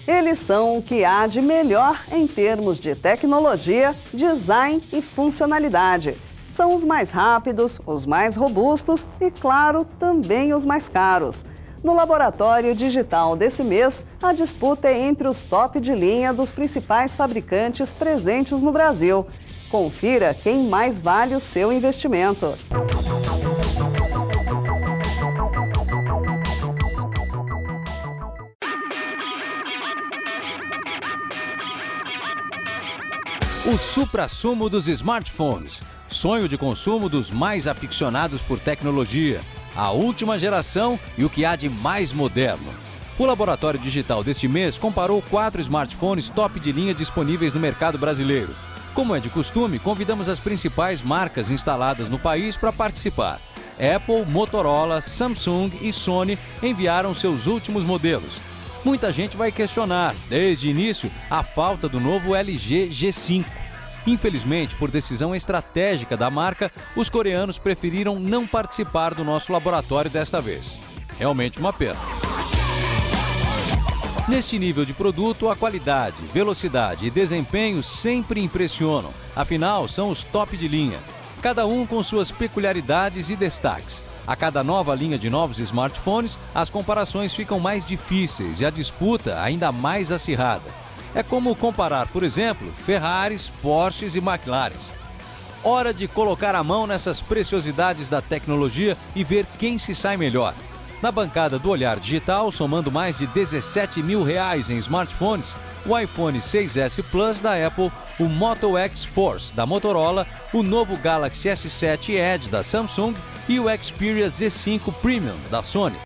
Eles são o que há de melhor em termos de tecnologia, design e funcionalidade. São os mais rápidos, os mais robustos e, claro, também os mais caros. No Laboratório Digital desse mês, a disputa é entre os top de linha dos principais fabricantes presentes no Brasil. Confira quem mais vale o seu investimento. O suprassumo dos smartphones, sonho de consumo dos mais aficionados por tecnologia, a última geração e o que há de mais moderno. O Laboratório Digital deste mês comparou 4 smartphones top de linha disponíveis no mercado brasileiro. Como é de costume, convidamos as principais marcas instaladas no país para participar. Apple, Motorola, Samsung e Sony enviaram seus últimos modelos. Muita gente vai questionar, desde o início, a falta do novo LG G5. Infelizmente, por decisão estratégica da marca, os coreanos preferiram não participar do nosso laboratório desta vez. Realmente uma pena. Neste nível de produto, a qualidade, velocidade e desempenho sempre impressionam. Afinal, são os top de linha. Cada um com suas peculiaridades e destaques. A cada nova linha de novos smartphones, as comparações ficam mais difíceis e a disputa ainda mais acirrada. É como comparar, por exemplo, Ferraris, Porsches e McLarens. Hora de colocar a mão nessas preciosidades da tecnologia e ver quem se sai melhor. Na bancada do Olhar Digital, somando mais de R$17 mil em smartphones, o iPhone 6S Plus da Apple, o Moto X Force da Motorola, o novo Galaxy S7 Edge da Samsung e o Xperia Z5 Premium da Sony.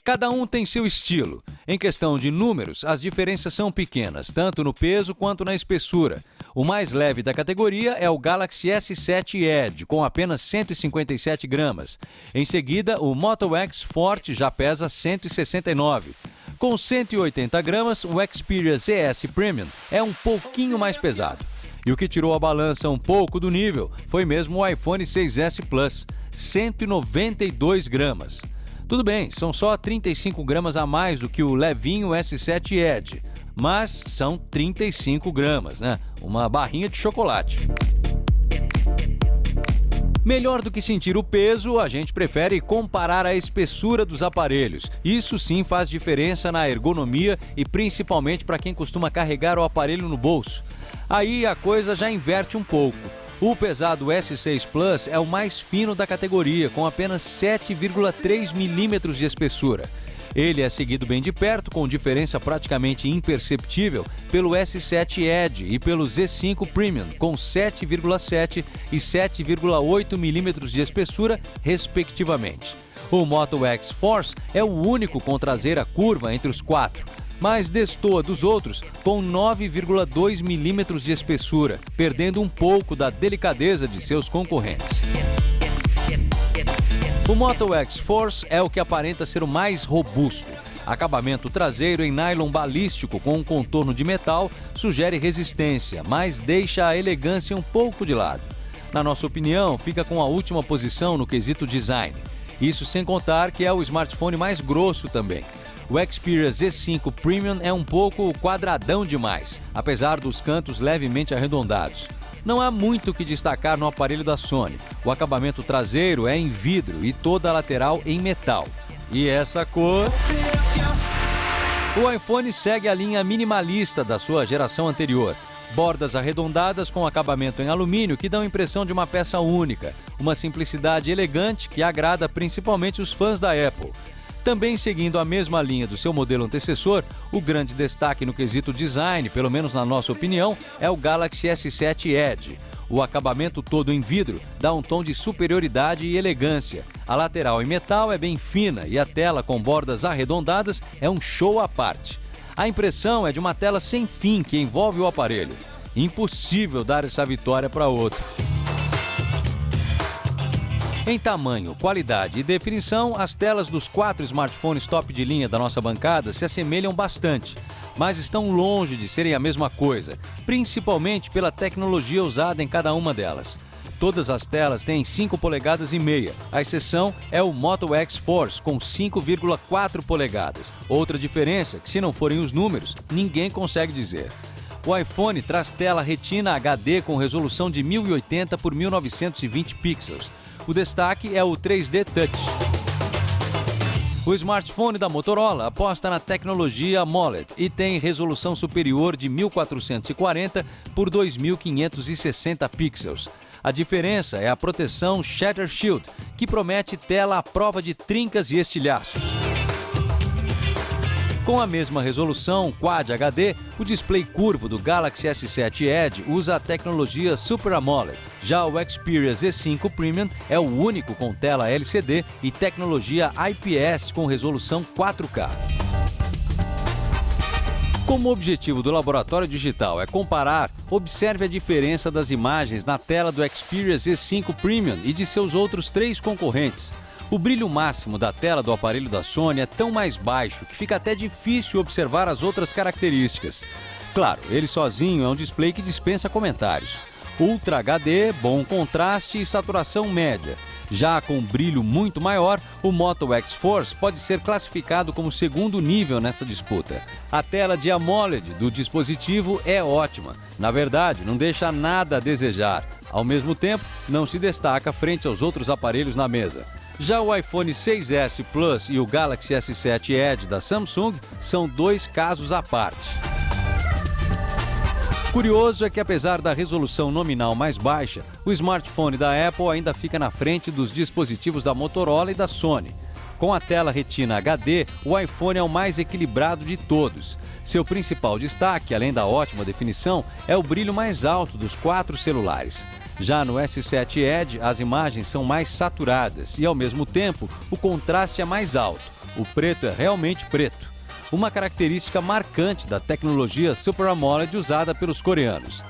Cada um tem seu estilo. Em questão de números, as diferenças são pequenas, tanto no peso quanto na espessura. O mais leve da categoria é o Galaxy S7 Edge, com apenas 157 gramas. Em seguida, o Moto X Forte já pesa 169. Com 180 gramas, o Xperia ZS Premium é um pouquinho mais pesado. E o que tirou a balança um pouco do nível foi mesmo o iPhone 6S Plus, 192 gramas. Tudo bem, são só 35 gramas a mais do que o levinho S7 Edge, mas são 35 gramas, né? Uma barrinha de chocolate. Melhor do que sentir o peso, a gente prefere comparar a espessura dos aparelhos. Isso sim faz diferença na ergonomia e principalmente para quem costuma carregar o aparelho no bolso. Aí a coisa já inverte um pouco. O pesado S6 Plus é o mais fino da categoria, com apenas 7,3 milímetros de espessura. Ele é seguido bem de perto, com diferença praticamente imperceptível, pelo S7 Edge e pelo Z5 Premium, com 7,7 e 7,8 milímetros de espessura, respectivamente. O Moto X Force é o único com traseira curva entre os 4, mas destoa dos outros com 9,2 milímetros de espessura, perdendo um pouco da delicadeza de seus concorrentes. O Moto X Force é o que aparenta ser o mais robusto. Acabamento traseiro em nylon balístico com um contorno de metal sugere resistência, mas deixa a elegância um pouco de lado. Na nossa opinião, fica com a última posição no quesito design. Isso sem contar que é o smartphone mais grosso também. O Xperia Z5 Premium é um pouco quadradão demais, apesar dos cantos levemente arredondados. Não há muito o que destacar no aparelho da Sony. O acabamento traseiro é em vidro e toda a lateral em metal. E essa cor... O iPhone segue a linha minimalista da sua geração anterior. Bordas arredondadas com acabamento em alumínio que dão a impressão de uma peça única. Uma simplicidade elegante que agrada principalmente os fãs da Apple. Também seguindo a mesma linha do seu modelo antecessor, o grande destaque no quesito design, pelo menos na nossa opinião, é o Galaxy S7 Edge. O acabamento todo em vidro dá um tom de superioridade e elegância. A lateral em metal é bem fina e a tela com bordas arredondadas é um show à parte. A impressão é de uma tela sem fim que envolve o aparelho. Impossível dar essa vitória para outro. Em tamanho, qualidade e definição, as telas dos 4 smartphones top de linha da nossa bancada se assemelham bastante, mas estão longe de serem a mesma coisa, principalmente pela tecnologia usada em cada uma delas. Todas as telas têm 5,5 polegadas. A exceção é o Moto X Force, com 5,4 polegadas. Outra diferença, que se não forem os números, ninguém consegue dizer. O iPhone traz tela Retina HD com resolução de 1080 por 1920 pixels. O destaque é o 3D Touch. O smartphone da Motorola aposta na tecnologia AMOLED e tem resolução superior de 1440 por 2560 pixels. A diferença é a proteção Shatter Shield, que promete tela à prova de trincas e estilhaços. Com a mesma resolução Quad HD, o display curvo do Galaxy S7 Edge usa a tecnologia Super AMOLED. Já o Xperia Z5 Premium é o único com tela LCD e tecnologia IPS com resolução 4K. Como o objetivo do laboratório digital é comparar, observe a diferença das imagens na tela do Xperia Z5 Premium e de seus outros 3 concorrentes. O brilho máximo da tela do aparelho da Sony é tão mais baixo que fica até difícil observar as outras características. Claro, ele sozinho é um display que dispensa comentários. Ultra HD, bom contraste e saturação média. Já com brilho muito maior, o Moto X Force pode ser classificado como segundo nível nessa disputa. A tela de AMOLED do dispositivo é ótima. Na verdade, não deixa nada a desejar. Ao mesmo tempo, não se destaca frente aos outros aparelhos na mesa. Já o iPhone 6S Plus e o Galaxy S7 Edge da Samsung são 2 casos à parte. Curioso é que, apesar da resolução nominal mais baixa, o smartphone da Apple ainda fica na frente dos dispositivos da Motorola e da Sony. Com a tela Retina HD, o iPhone é o mais equilibrado de todos. Seu principal destaque, além da ótima definição, é o brilho mais alto dos 4 celulares. Já no S7 Edge, as imagens são mais saturadas e, ao mesmo tempo, o contraste é mais alto. O preto é realmente preto. Uma característica marcante da tecnologia Super AMOLED usada pelos coreanos.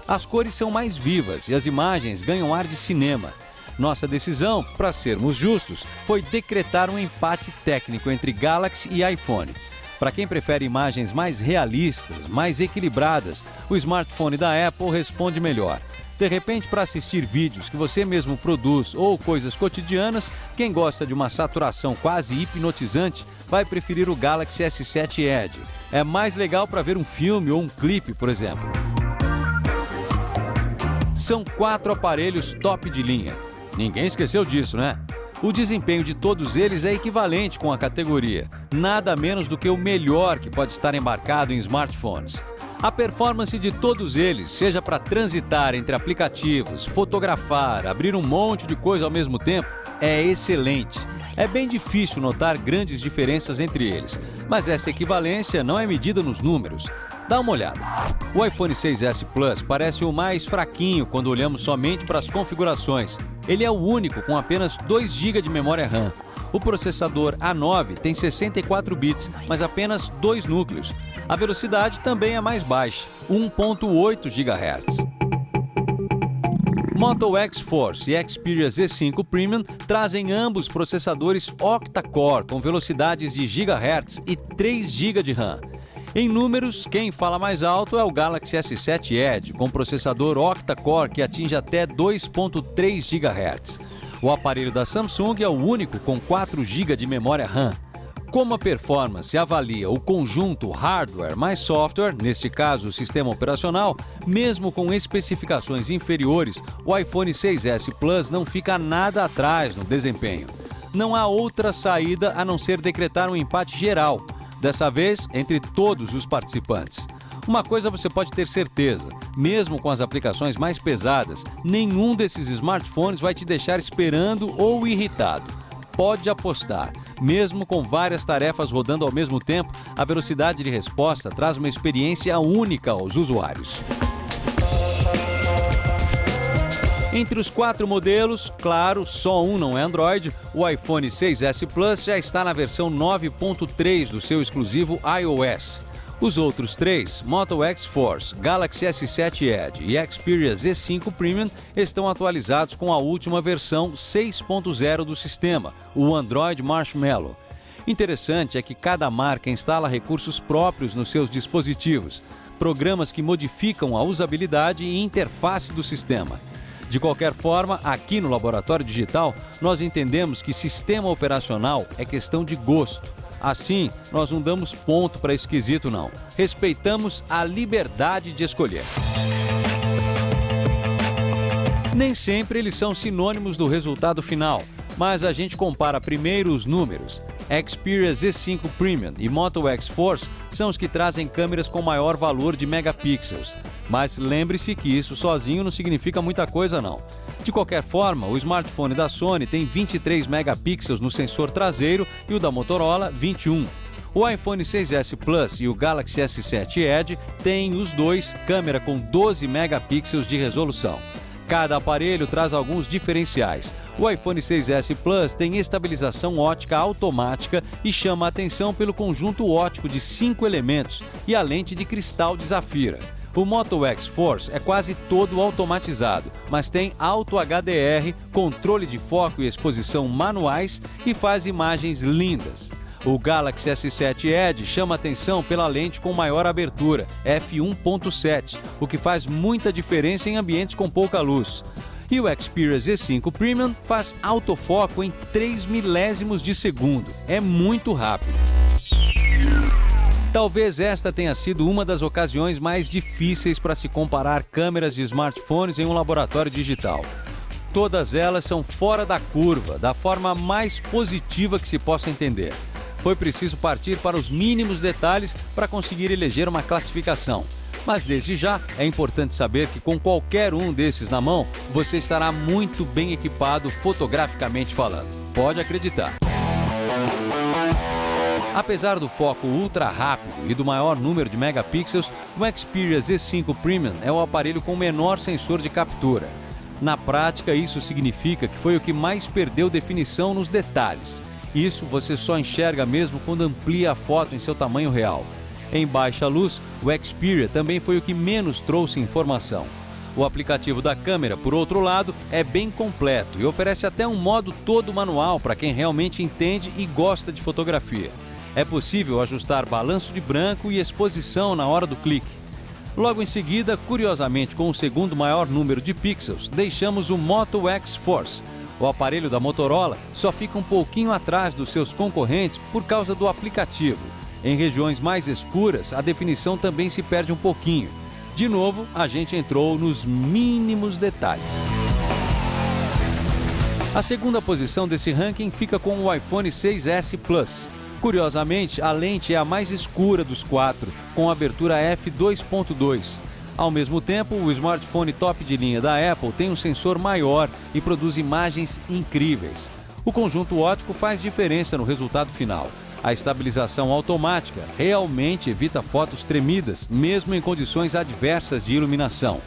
As cores são mais vivas e as imagens ganham ar de cinema. Nossa decisão, para sermos justos, foi decretar um empate técnico entre Galaxy e iPhone. Para quem prefere imagens mais realistas, mais equilibradas, o smartphone da Apple responde melhor. De repente, para assistir vídeos que você mesmo produz ou coisas cotidianas, quem gosta de uma saturação quase hipnotizante vai preferir o Galaxy S7 Edge. É mais legal para ver um filme ou um clipe, por exemplo. São 4 aparelhos top de linha. Ninguém esqueceu disso, né? O desempenho de todos eles é equivalente com a categoria. Nada menos do que o melhor que pode estar embarcado em smartphones. A performance de todos eles, seja para transitar entre aplicativos, fotografar, abrir um monte de coisa ao mesmo tempo, é excelente. É bem difícil notar grandes diferenças entre eles, mas essa equivalência não é medida nos números. Dá uma olhada. O iPhone 6S Plus parece o mais fraquinho quando olhamos somente para as configurações. Ele é o único com apenas 2 GB de memória RAM. O processador A9 tem 64 bits, mas apenas 2 núcleos. A velocidade também é mais baixa, 1.8 GHz. Moto X Force e Xperia Z5 Premium trazem ambos processadores octa-core com velocidades de GHz e 3 GB de RAM. Em números, quem fala mais alto é o Galaxy S7 Edge, com processador octa-core que atinge até 2.3 GHz. O aparelho da Samsung é o único com 4 GB de memória RAM. Como a performance avalia o conjunto hardware mais software, neste caso o sistema operacional, mesmo com especificações inferiores, o iPhone 6S Plus não fica nada atrás no desempenho. Não há outra saída a não ser decretar um empate geral, dessa vez entre todos os participantes. Uma coisa você pode ter certeza, mesmo com as aplicações mais pesadas, nenhum desses smartphones vai te deixar esperando ou irritado. Pode apostar, mesmo com várias tarefas rodando ao mesmo tempo, a velocidade de resposta traz uma experiência única aos usuários. Entre os 4 modelos, claro, só um não é Android, o iPhone 6S Plus já está na versão 9.3 do seu exclusivo iOS. Os outros 3, Moto X Force, Galaxy S7 Edge e Xperia Z5 Premium, estão atualizados com a última versão 6.0 do sistema, o Android Marshmallow. Interessante é que cada marca instala recursos próprios nos seus dispositivos, programas que modificam a usabilidade e interface do sistema. De qualquer forma, aqui no Laboratório Digital, nós entendemos que sistema operacional é questão de gosto. Assim, nós não damos ponto para esquisito, não. Respeitamos a liberdade de escolher. Nem sempre eles são sinônimos do resultado final, mas a gente compara primeiro os números. Xperia Z5 Premium e Moto X Force são os que trazem câmeras com maior valor de megapixels. Mas lembre-se que isso sozinho não significa muita coisa, não. De qualquer forma, o smartphone da Sony tem 23 megapixels no sensor traseiro e o da Motorola 21. O iPhone 6S Plus e o Galaxy S7 Edge têm os dois câmera com 12 megapixels de resolução. Cada aparelho traz alguns diferenciais. O iPhone 6S Plus tem estabilização ótica automática e chama a atenção pelo conjunto óptico de 5 elementos e a lente de cristal de Zafira. O Moto X Force é quase todo automatizado, mas tem Auto HDR, controle de foco e exposição manuais e faz imagens lindas. O Galaxy S7 Edge chama atenção pela lente com maior abertura, f1.7, o que faz muita diferença em ambientes com pouca luz. E o Xperia Z5 Premium faz autofoco em 3 milésimos de segundo. É muito rápido. Talvez esta tenha sido uma das ocasiões mais difíceis para se comparar câmeras de smartphones em um laboratório digital. Todas elas são fora da curva, da forma mais positiva que se possa entender. Foi preciso partir para os mínimos detalhes para conseguir eleger uma classificação. Mas desde já é importante saber que com qualquer um desses na mão, você estará muito bem equipado fotograficamente falando. Pode acreditar. Apesar do foco ultra rápido e do maior número de megapixels, o Xperia Z5 Premium é o aparelho com menor sensor de captura. Na prática, isso significa que foi o que mais perdeu definição nos detalhes. Isso você só enxerga mesmo quando amplia a foto em seu tamanho real. Em baixa luz, o Xperia também foi o que menos trouxe informação. O aplicativo da câmera, por outro lado, é bem completo e oferece até um modo todo manual para quem realmente entende e gosta de fotografia. É possível ajustar balanço de branco e exposição na hora do clique. Logo em seguida, curiosamente com o segundo maior número de pixels, deixamos o Moto X Force. O aparelho da Motorola só fica um pouquinho atrás dos seus concorrentes por causa do aplicativo. Em regiões mais escuras, a definição também se perde um pouquinho. De novo, a gente entrou nos mínimos detalhes. A segunda posição desse ranking fica com o iPhone 6S Plus. Curiosamente, a lente é a mais escura dos quatro, com abertura f2.2. Ao mesmo tempo, o smartphone top de linha da Apple tem um sensor maior e produz imagens incríveis. O conjunto óptico faz diferença no resultado final. A estabilização automática realmente evita fotos tremidas, mesmo em condições adversas de iluminação.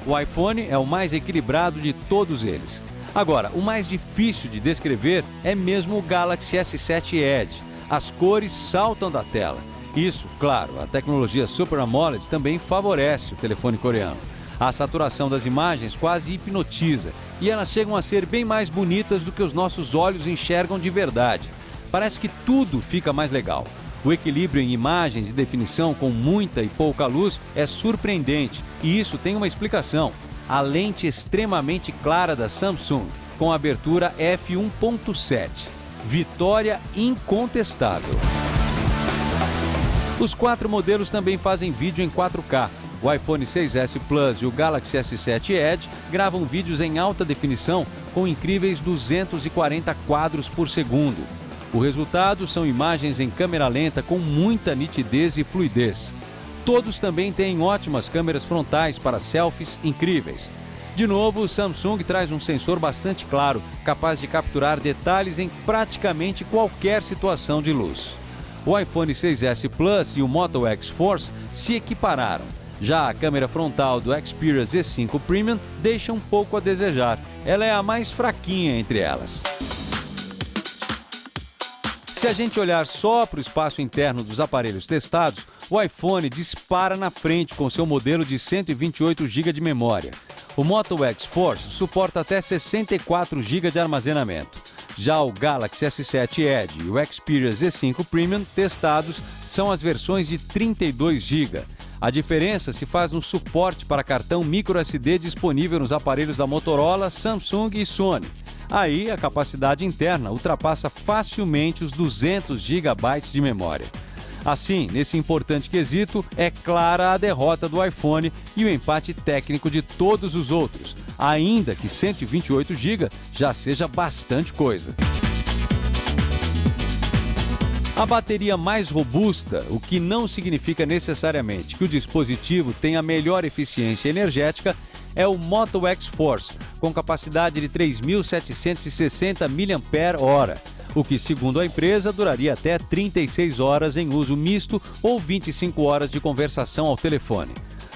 O iPhone é o mais equilibrado de todos eles. Agora, o mais difícil de descrever é mesmo o Galaxy S7 Edge. As cores saltam da tela. Isso, claro, a tecnologia Super AMOLED também favorece o telefone coreano. A saturação das imagens quase hipnotiza e elas chegam a ser bem mais bonitas do que os nossos olhos enxergam de verdade. Parece que tudo fica mais legal. O equilíbrio em imagens e definição com muita e pouca luz é surpreendente e isso tem uma explicação. A lente extremamente clara da Samsung, com abertura f1.7. Vitória incontestável. Os 4 modelos também fazem vídeo em 4K. O iPhone 6S Plus e o Galaxy S7 Edge gravam vídeos em alta definição com incríveis 240 quadros por segundo. O resultado são imagens em câmera lenta com muita nitidez e fluidez. Todos também têm ótimas câmeras frontais para selfies incríveis. De novo, o Samsung traz um sensor bastante claro, capaz de capturar detalhes em praticamente qualquer situação de luz. O iPhone 6S Plus e o Moto X Force se equipararam. Já a câmera frontal do Xperia Z5 Premium deixa um pouco a desejar. Ela é a mais fraquinha entre elas. Se a gente olhar só para o espaço interno dos aparelhos testados, o iPhone dispara na frente com seu modelo de 128 GB de memória. O Moto X Force suporta até 64 GB de armazenamento. Já o Galaxy S7 Edge e o Xperia Z5 Premium testados são as versões de 32 GB. A diferença se faz no suporte para cartão microSD disponível nos aparelhos da Motorola, Samsung e Sony. Aí, a capacidade interna ultrapassa facilmente os 200 GB de memória. Assim, nesse importante quesito, é clara a derrota do iPhone e o empate técnico de todos os outros, ainda que 128 GB já seja bastante coisa. A bateria mais robusta, o que não significa necessariamente que o dispositivo tenha melhor eficiência energética, é o Moto X Force, com capacidade de 3.760 mAh, o que, segundo a empresa, duraria até 36 horas em uso misto ou 25 horas de conversação ao telefone.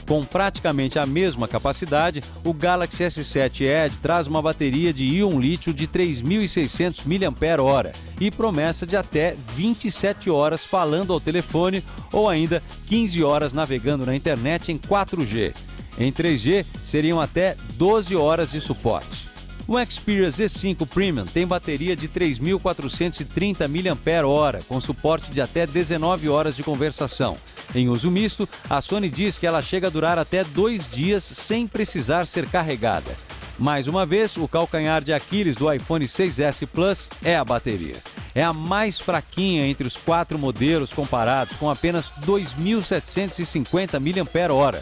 Com praticamente a mesma capacidade, o Galaxy S7 Edge traz uma bateria de íon lítio de 3.600 mAh e promessa de até 27 horas falando ao telefone ou ainda 15 horas navegando na internet em 4G. Em 3G, seriam até 12 horas de suporte. O Xperia Z5 Premium tem bateria de 3.430 mAh, com suporte de até 19 horas de conversação. Em uso misto, a Sony diz que ela chega a durar até 2 dias sem precisar ser carregada. Mais uma vez, o calcanhar de Aquiles do iPhone 6S Plus é a bateria. É a mais fraquinha entre os 4 modelos comparados, com apenas 2.750 mAh.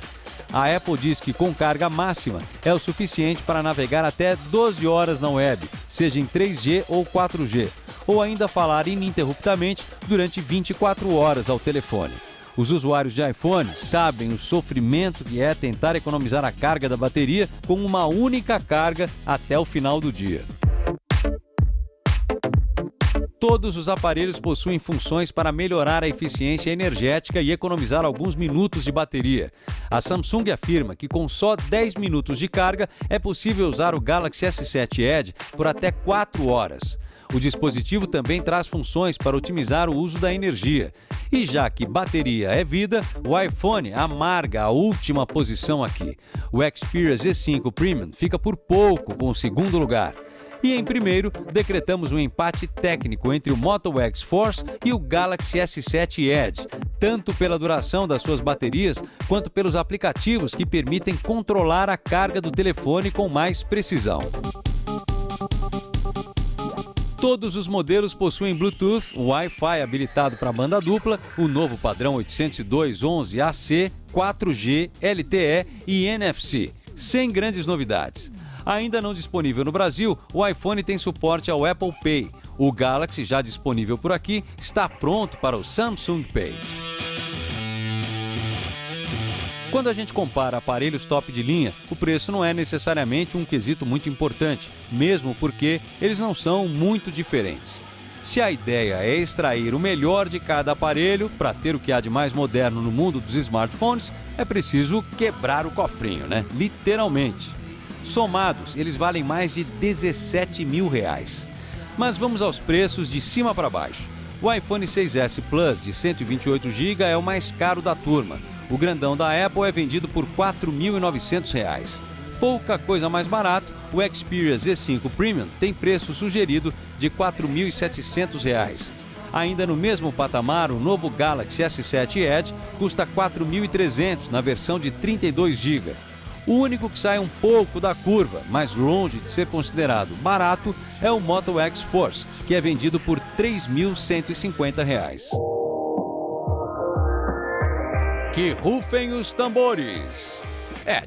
A Apple diz que com carga máxima é o suficiente para navegar até 12 horas na web, seja em 3G ou 4G, ou ainda falar ininterruptamente durante 24 horas ao telefone. Os usuários de iPhone sabem o sofrimento que é tentar economizar a carga da bateria com uma única carga até o final do dia. Todos os aparelhos possuem funções para melhorar a eficiência energética e economizar alguns minutos de bateria. A Samsung afirma que com só 10 minutos de carga é possível usar o Galaxy S7 Edge por até 4 horas. O dispositivo também traz funções para otimizar o uso da energia. E já que bateria é vida, o iPhone amarga a última posição aqui. O Xperia Z5 Premium fica por pouco com o segundo lugar. E em primeiro, decretamos um empate técnico entre o Moto X Force e o Galaxy S7 Edge, tanto pela duração das suas baterias, quanto pelos aplicativos que permitem controlar a carga do telefone com mais precisão. Todos os modelos possuem Bluetooth, Wi-Fi habilitado para banda dupla, o novo padrão 802.11ac, 4G, LTE e NFC, sem grandes novidades. Ainda não disponível no Brasil, o iPhone tem suporte ao Apple Pay. O Galaxy, já disponível por aqui, está pronto para o Samsung Pay. Quando a gente compara aparelhos top de linha, o preço não é necessariamente um quesito muito importante, mesmo porque eles não são muito diferentes. Se a ideia é extrair o melhor de cada aparelho para ter o que há de mais moderno no mundo dos smartphones, é preciso quebrar o cofrinho, né? Literalmente. Somados, eles valem mais de R$17 mil. Mas vamos aos preços de cima para baixo. O iPhone 6S Plus de 128 GB é o mais caro da turma. O grandão da Apple é vendido por R$4.900. Pouca coisa mais barato, o Xperia Z5 Premium tem preço sugerido de R$4.700. Ainda no mesmo patamar, o novo Galaxy S7 Edge custa R$4.300 na versão de 32 GB. O único que sai um pouco da curva, mas longe de ser considerado barato, é o Moto X Force, que é vendido por R$3.150. Que rufem os tambores!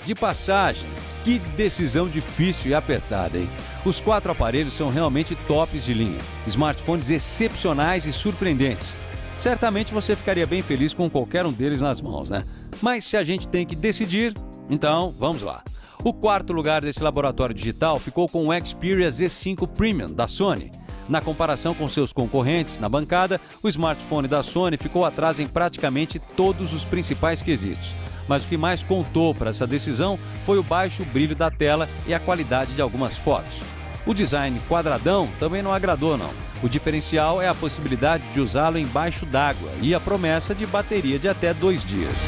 De passagem, que decisão difícil e apertada, hein? Os 4 aparelhos são realmente tops de linha, smartphones excepcionais e surpreendentes. Certamente você ficaria bem feliz com qualquer um deles nas mãos, né? Mas se a gente tem que decidir, então vamos lá. O 4º lugar desse laboratório digital ficou com o Xperia Z5 Premium da Sony. Na comparação com seus concorrentes na bancada, o smartphone da Sony ficou atrás em praticamente todos os principais quesitos. Mas o que mais contou para essa decisão foi o baixo brilho da tela e a qualidade de algumas fotos. O design quadradão também não agradou, não. O diferencial é a possibilidade de usá-lo embaixo d'água e a promessa de bateria de até 2 dias.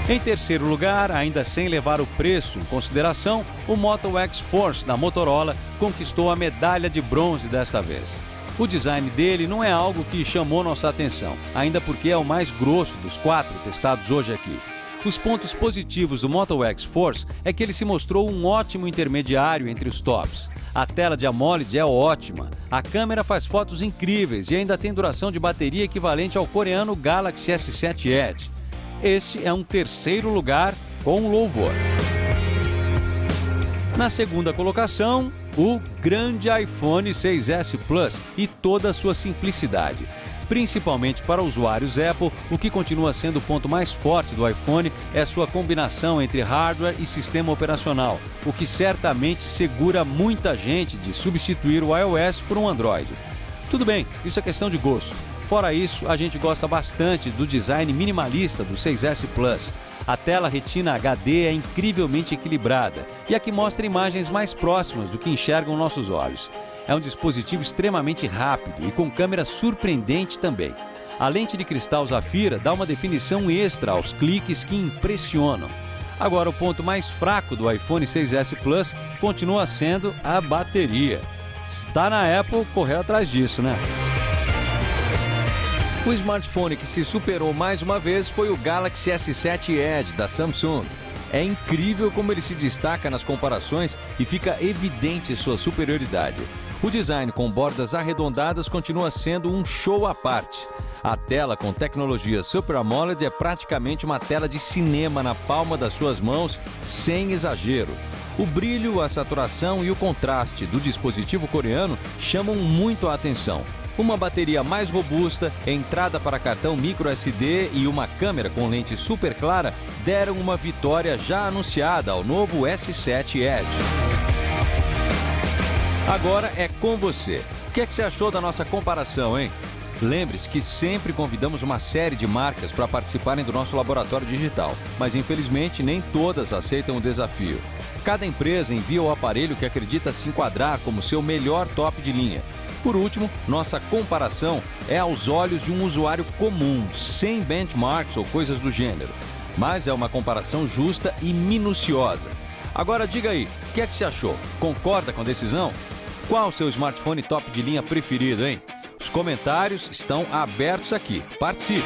Em terceiro lugar, ainda sem levar o preço em consideração, o Moto X Force da Motorola conquistou a medalha de bronze desta vez. O design dele não é algo que chamou nossa atenção, ainda porque é o mais grosso dos 4 testados hoje aqui. Os pontos positivos do Moto X Force é que ele se mostrou um ótimo intermediário entre os tops. A tela de AMOLED é ótima, a câmera faz fotos incríveis e ainda tem duração de bateria equivalente ao coreano Galaxy S7 Edge. Este é um terceiro lugar com louvor. Na segunda colocação, o grande iPhone 6S Plus e toda a sua simplicidade. Principalmente para usuários Apple, o que continua sendo o ponto mais forte do iPhone é sua combinação entre hardware e sistema operacional, o que certamente segura muita gente de substituir o iOS por um Android. Tudo bem, isso é questão de gosto. Fora isso, a gente gosta bastante do design minimalista do 6S Plus. A tela Retina HD é incrivelmente equilibrada e aqui mostra imagens mais próximas do que enxergam nossos olhos. É um dispositivo extremamente rápido e com câmera surpreendente também. A lente de cristal Zafira dá uma definição extra aos cliques que impressionam. Agora, o ponto mais fraco do iPhone 6S Plus continua sendo a bateria. Está na Apple correr atrás disso, né? O smartphone que se superou mais uma vez foi o Galaxy S7 Edge da Samsung. É incrível como ele se destaca nas comparações e fica evidente sua superioridade. O design com bordas arredondadas continua sendo um show à parte. A tela com tecnologia Super AMOLED é praticamente uma tela de cinema na palma das suas mãos, sem exagero. O brilho, a saturação e o contraste do dispositivo coreano chamam muito a atenção. Uma bateria mais robusta, entrada para cartão microSD e uma câmera com lente super clara deram uma vitória já anunciada ao novo S7 Edge. Agora é com você. O que é que você achou da nossa comparação, hein? Lembre-se que sempre convidamos uma série de marcas para participarem do nosso laboratório digital, mas infelizmente nem todas aceitam o desafio. Cada empresa envia o aparelho que acredita se enquadrar como seu melhor top de linha. Por último, nossa comparação é aos olhos de um usuário comum, sem benchmarks ou coisas do gênero. Mas é uma comparação justa e minuciosa. Agora diga aí, o que é que você achou? Concorda com a decisão? Qual o seu smartphone top de linha preferido, hein? Os comentários estão abertos aqui. Participe!